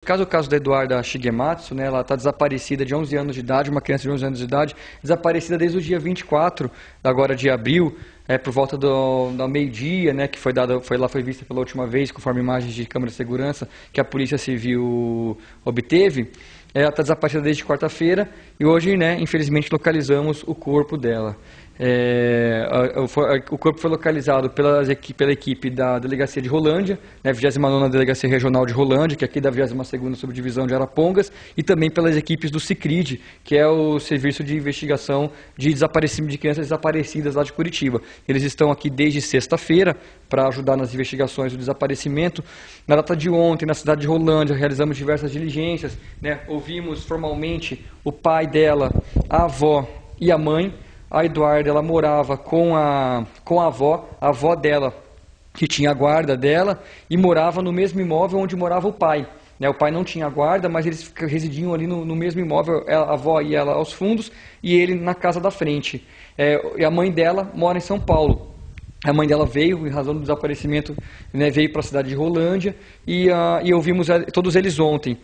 caso é o caso da Eduarda Shigematsu, né, ela está desaparecida de 11 anos de idade, uma criança de 11 anos de idade, desaparecida desde o dia 24, agora de abril, por volta do meio-dia, né, que foi vista pela última vez, conforme imagens de câmera de segurança que a Polícia Civil obteve. Ela está desaparecida desde quarta-feira e hoje, né, infelizmente, localizamos o corpo dela. O corpo foi localizado pela equipe da Delegacia de Rolândia, né, 29ª Delegacia Regional de Rolândia, que é aqui da 22ª Subdivisão de Arapongas, e também pelas equipes do CICRID, que é o Serviço de Investigação de Desaparecimento de Crianças Desaparecidas lá de Curitiba. Eles estão aqui desde sexta-feira para ajudar nas investigações do desaparecimento. Na data de ontem, na cidade de Rolândia, realizamos diversas diligências, né, ouvimos formalmente o pai dela, a avó e a mãe. A Eduarda, ela morava com a avó dela, que tinha a guarda dela, e morava no mesmo imóvel onde morava o pai. O pai não tinha guarda, mas eles residiam ali no mesmo imóvel, a avó e ela aos fundos, e ele na casa da frente. E a mãe dela mora em São Paulo. A mãe dela veio, em razão do desaparecimento, né, veio para a cidade de Rolândia, e ouvimos todos eles ontem.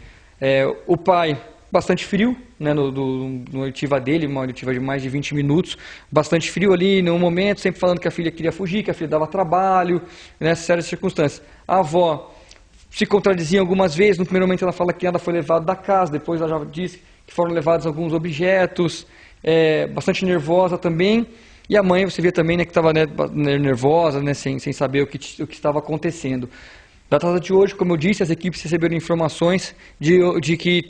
O pai... bastante frio, né, no oitiva dele, uma oitiva de mais de 20 minutos, bastante frio ali no momento, sempre falando que a filha queria fugir, que a filha dava trabalho, nessas sérias circunstâncias. A avó se contradizia algumas vezes, no primeiro momento ela fala que ela foi levada da casa, depois ela já disse que foram levados alguns objetos, bastante nervosa também, e a mãe, você vê também, né, que estava, né, nervosa, né, sem saber o que estava acontecendo. Da data de hoje, como eu disse, as equipes receberam informações de que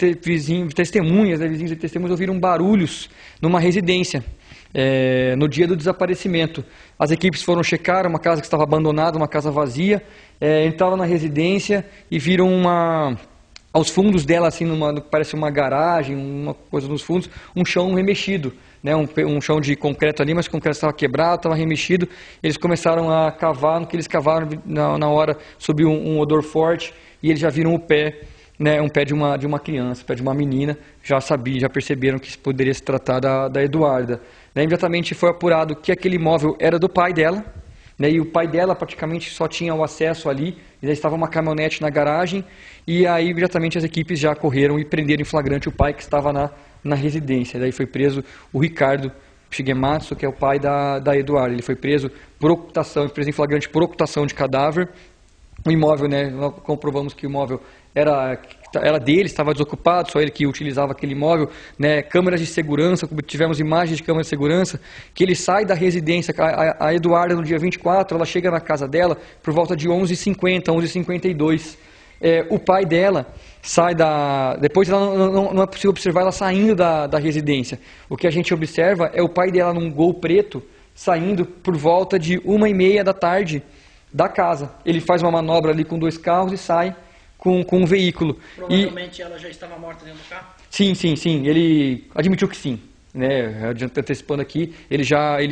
testemunhas, né, vizinhos e testemunhas ouviram barulhos numa residência no dia do desaparecimento. As equipes foram checar uma casa que estava abandonada, uma casa vazia, entraram na residência e viram aos fundos dela, assim, parece uma garagem, uma coisa nos fundos, um chão remexido. Né, um chão de concreto ali, mas o concreto estava quebrado, estava remexido. Eles começaram a cavar, no que eles cavaram na hora subiu um odor forte e eles já viram o pé, né, um pé de uma criança, um pé de uma menina. Já perceberam que poderia se tratar da Eduarda. Né, imediatamente foi apurado que aquele imóvel era do pai dela, né, e o pai dela praticamente só tinha o acesso ali, já estava uma caminhonete na garagem, e aí imediatamente as equipes já correram e prenderam em flagrante o pai que estava na residência. Daí foi preso o Ricardo Shigematsu, que é o pai da Eduarda. Ele foi preso por ocultação, preso em flagrante por ocultação de cadáver. O imóvel, né, nós comprovamos que o imóvel era dele, estava desocupado, só ele que utilizava aquele imóvel, né, câmeras de segurança, tivemos imagens de câmeras de segurança, que ele sai da residência, a Eduarda no dia 24, ela chega na casa dela por volta de 11h50, 11h52, o pai dela sai depois não é possível observar ela saindo da residência, o que a gente observa é o pai dela num Gol preto, saindo por volta de 1h30 da tarde da casa, ele faz uma manobra ali com 2 carros e sai com um veículo. Provavelmente ela já estava morta dentro do carro? Sim, ele admitiu que sim. Né, antecipando aqui,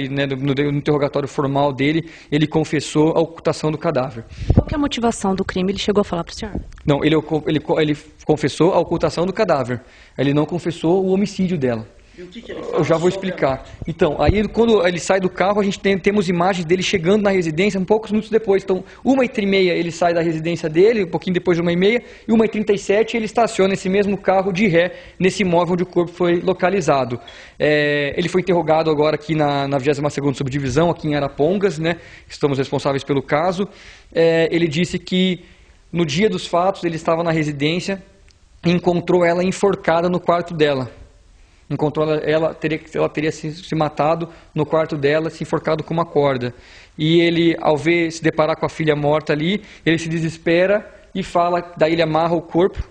né, no interrogatório formal dele, ele confessou a ocultação do cadáver. Qual que é a motivação do crime? Ele chegou a falar para o senhor? Não, ele confessou a ocultação do cadáver. Ele não confessou o homicídio dela. E o que ele fala? Eu já vou explicar. Então, aí quando ele sai do carro, a gente temos imagens dele chegando na residência poucos minutos depois. Então, 1h30 ele sai da residência dele, um pouquinho depois de 1h30, e 1h37 ele estaciona esse mesmo carro de ré nesse imóvel onde o corpo foi localizado. Ele foi interrogado agora aqui na 22ª Subdivisão, aqui em Arapongas, né? Estamos responsáveis pelo caso. Ele disse que no dia dos fatos ele estava na residência e encontrou ela enforcada no quarto dela. Encontrou ela teria se matado no quarto dela, se enforcado com uma corda. E ele, ao se deparar com a filha morta ali, ele se desespera e fala, daí ele amarra o corpo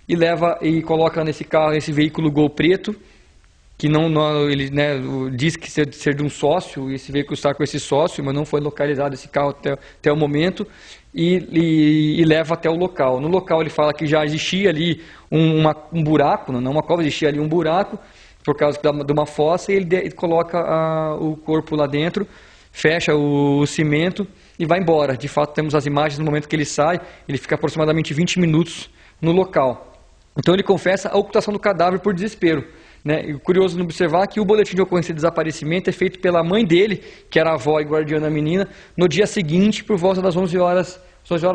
e coloca nesse carro, nesse veículo Gol preto, que ele, né, diz que ser de um sócio, e esse veículo está com esse sócio, mas não foi localizado esse carro até o momento, e leva até o local. No local ele fala que já existia ali um buraco, não uma cova, existia ali um buraco, por causa de uma fossa, e ele coloca o corpo lá dentro, fecha o cimento e vai embora. De fato, temos as imagens no momento que ele sai, ele fica aproximadamente 20 minutos no local. Então ele confessa a ocultação do cadáver por desespero. Né? E curioso de observar que o boletim de ocorrência de desaparecimento é feito pela mãe dele, que era a avó e guardiã da menina, no dia seguinte, por volta das 11 horas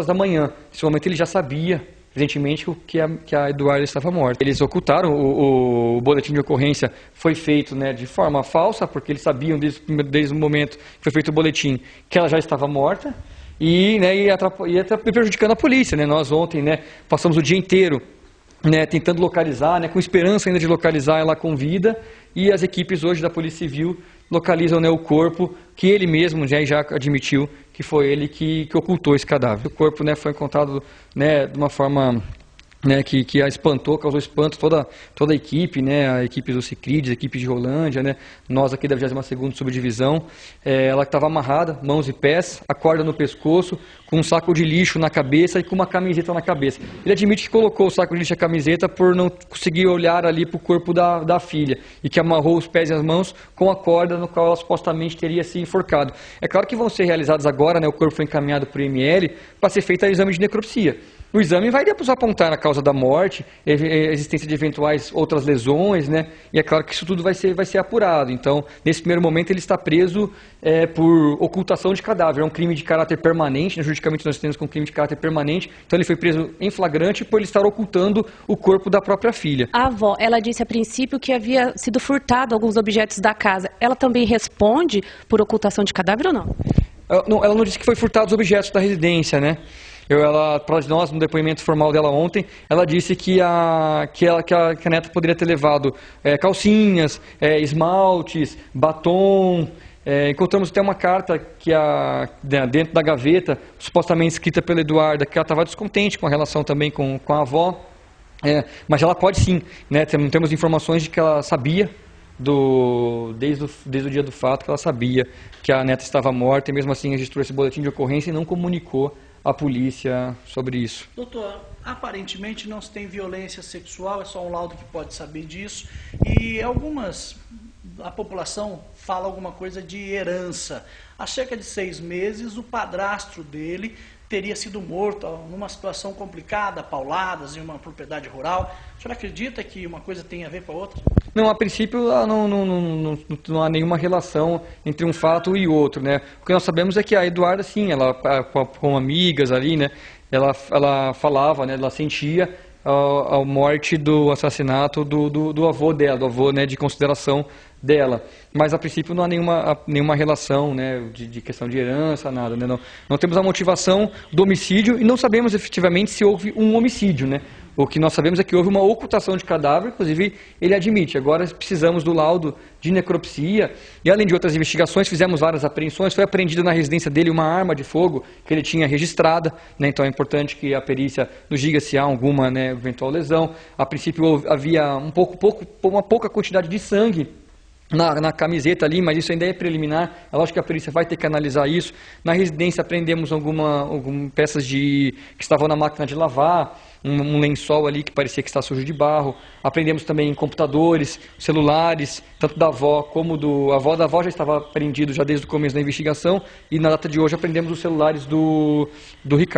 da manhã. Nesse momento ele já sabia evidentemente, que a Eduarda estava morta. Eles ocultaram o boletim de ocorrência, foi feito, né, de forma falsa, porque eles sabiam desde o momento que foi feito o boletim que ela já estava morta e, né, ia prejudicando a polícia, né? Nós ontem, né, passamos o dia inteiro, né, tentando localizar, né, com esperança ainda de localizar ela com vida, e as equipes hoje da Polícia Civil localizam, né, o corpo que ele mesmo já admitiu que foi ele que ocultou esse cadáver. O corpo, né, foi encontrado, né, de uma forma, né, que a espantou, causou espanto toda a equipe, né, a equipe do Sicredi, a equipe de Rolândia, né, nós aqui da 22ª Subdivisão. Ela estava amarrada, mãos e pés, a corda no pescoço, com um saco de lixo na cabeça e com uma camiseta na cabeça. Ele admite que colocou o saco de lixo e a camiseta por não conseguir olhar ali para o corpo da filha e que amarrou os pés e as mãos com a corda no qual ela supostamente teria se enforcado. É claro que vão ser realizados agora, né, o corpo foi encaminhado para o IML para ser feito o exame de necropsia. O exame vai depois apontar a causa da morte, a existência de eventuais outras lesões, né? E é claro que isso tudo vai ser apurado. Então, nesse primeiro momento, ele está preso por ocultação de cadáver. É um crime de caráter permanente, né? Juridicamente nós temos com crime de caráter permanente. Então, ele foi preso em flagrante por ele estar ocultando o corpo da própria filha. A avó, ela disse a princípio que havia sido furtado alguns objetos da casa. Ela também responde por ocultação de cadáver ou não? Ela não disse que foi furtado os objetos da residência, né? Para nós, no depoimento formal dela ontem, ela disse que a neta poderia ter levado calcinhas, esmaltes, batom. Encontramos até uma carta dentro da gaveta, supostamente escrita pela Eduarda, que ela estava descontente com a relação também com a avó. Mas ela pode sim, né? Temos informações de que ela sabia, desde o dia do fato, que ela sabia que a neta estava morta e mesmo assim registrou esse boletim de ocorrência e não comunicou a polícia sobre isso. Doutor, aparentemente não se tem violência sexual, é só um laudo que pode saber disso. E a população fala alguma coisa de herança. Há cerca de 6 meses, o padrasto dele teria sido morto numa situação complicada, pauladas em uma propriedade rural. O senhor acredita que uma coisa tem a ver com a outra? Não, a princípio não há nenhuma relação entre um fato e outro, né? O que nós sabemos é que a Eduarda, sim, ela com amigas ali, né? Ela falava, né? Ela sentia a morte do assassinato do avô dela, do avô, né, de consideração dela. Mas a princípio não há nenhuma relação, né, de questão de herança, nada, né? Não temos a motivação do homicídio e não sabemos efetivamente se houve um homicídio, né? O que nós sabemos é que houve uma ocultação de cadáver, inclusive ele admite. Agora precisamos do laudo de necropsia e, além de outras investigações, fizemos várias apreensões. Foi apreendida na residência dele uma arma de fogo que ele tinha registrada, né? Então é importante que a perícia nos diga se há alguma, né, eventual lesão. A princípio havia uma pouca quantidade de sangue na camiseta ali, mas isso ainda é preliminar. É lógico que a perícia vai ter que analisar isso. Na residência apreendemos algumas peças que estavam na máquina de lavar, um lençol ali que parecia que está sujo de barro. Apreendemos também computadores, celulares, tanto da avó como do avó. Da avó já estava apreendido já desde o começo da investigação e na data de hoje apreendemos os celulares do Ricardo.